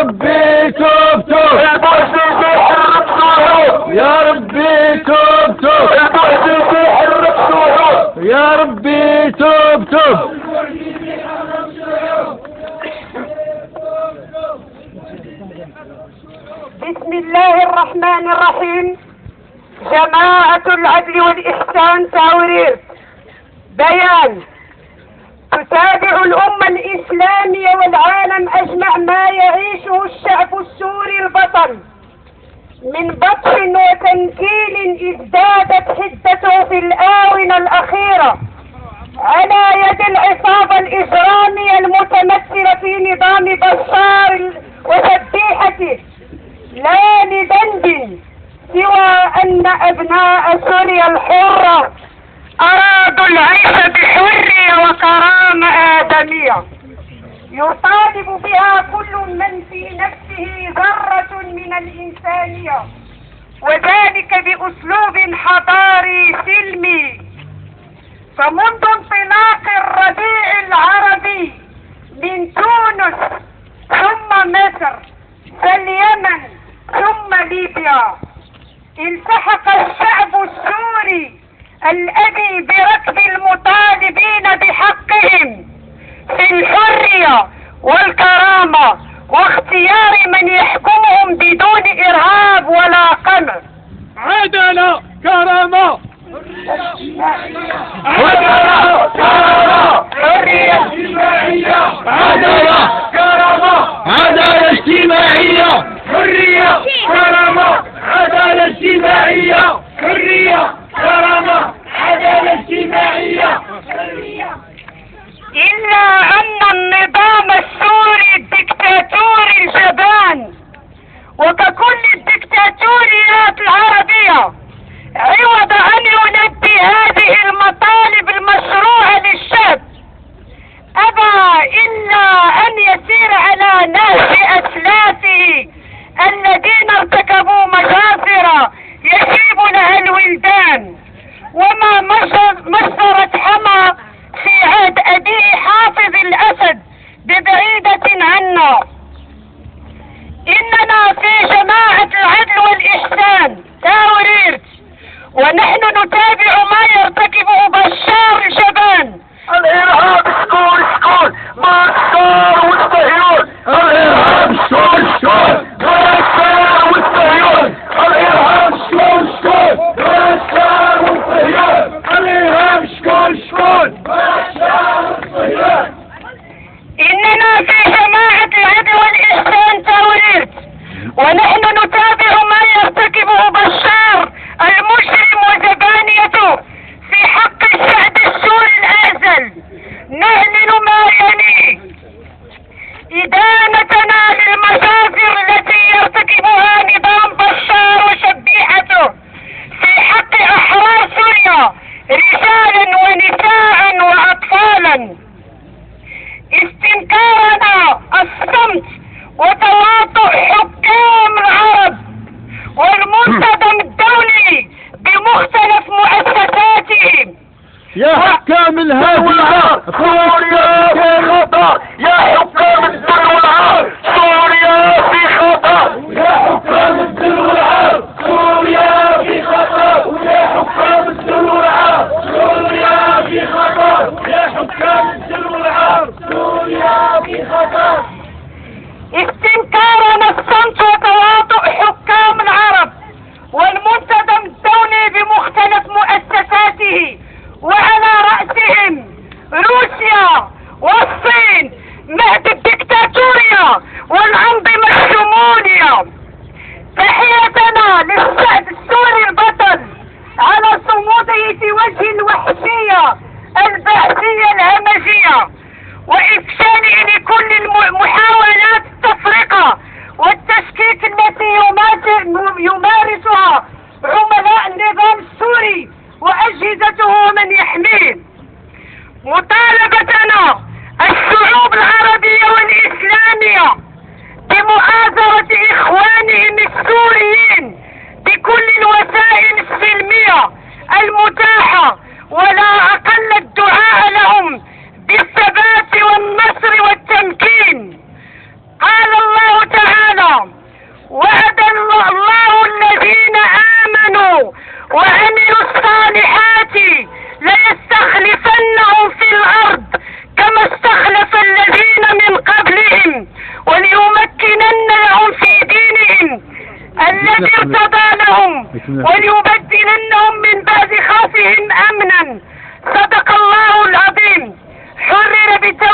ربي توب توب يا ربي توب توب يا ربي توب توب. بسم الله الرحمن الرحيم. جماعة العدل والإحسان تاورير. بيان: تتابع الأمة الإسلامية والعالم أجمع ما يعيشه الشعب السوري البطل من بطش وتنكيل ازدادت حدته في الآونة الأخيرة على يد العصابة الإجرامية المتمثلة في نظام بشار وتسبيحته، لا لذنب سوى أن أبناء سوريا الحرة أرادوا العيش بحرية وكرامة آدمية يطالب بها كل من في نفسه ذرة من الإنسانية، وذلك بأسلوب حضاري سلمي. فمنذ انطلاق الربيع العربي من تونس ثم مصر فاليمن ثم ليبيا، التحق الشعب السوري الذي بركب المطالبين بحقهم في الحرية والكرامة واختيار من يحكمهم بدون إرهاب ولا قمع. عدالة كرامة عدالة كرامة حرية اجتماعية عدالة كرامة عدالة اجتماعية حرية كرامة عدالة اجتماعية حرية كرامة عدالة اجتماعية حرية. إلا أن النظام السوري الدكتاتوري الجبان وككل الدكتاتوريات العربية عوض أن يلبي هذه المطالب المشروعة للشعب أبى إلا أن يسير على نهج أسلافه الذين ارتكبوا مجازر يشيب لها الولدان، وما مجزرت حما في عهد أبيه حافظ الأسد ببعيدة عنا. إننا في جماعة العدل والإحسان تاورير، ونحن نتابع ما يرتكبه بشار الجبان. الإرهاب سكول مارسار والصهيون، الإرهاب سكول مارسار والصهيون، الإرهاب سكول مارسار والصهيون، الإرهاب سكول مارسار والصهيون. إننا في جماعة العدل والإحسان تاورير، ونحن نتابع ما يرتكبه بشار المجرم وزبانيته في حق الشعب السوري الأعزل. نعلن ما يلي: إدانتنا للمجازر التي يرتكبها نظام بشار وشبيحته في حق أحرار سوريا رجالا ونساء وأطفالا. استنكارنا الصمت وتواطؤ حكام العرب والمنتظم الدولي بمختلف مؤسساتهم. يا حكام الهدى سوريا في خطر، يا حكام الدل والعار سوريا في خطر، يا حكام الدل والعار سوريا في خطر، يا حكام الدل والعار سوريا في خطر، يا حكام الدل والعار سوريا في خطر. استنكارنا الصمت وتواطؤ حكام العرب والمنتظم الدولي بمختلف مؤسساته، وعلى رأسهم روسيا والصين مهد الدكتاتورية والأنظمة الشمولية. تحياتنا للشعب السوري البطل على صموده في وجه الوحشية البعثية الهمجية وإفشاله لكل محاولات التفرقة والتشكيك التي يمارسها عملاء النظام السوري وأجهزته ومن يحميه. مطالبتنا الشعوب العربية الذي ارتضى لهم وليبدلنهم من بعد خوفهم امنا. صدق الله العظيم. حرر بالدولة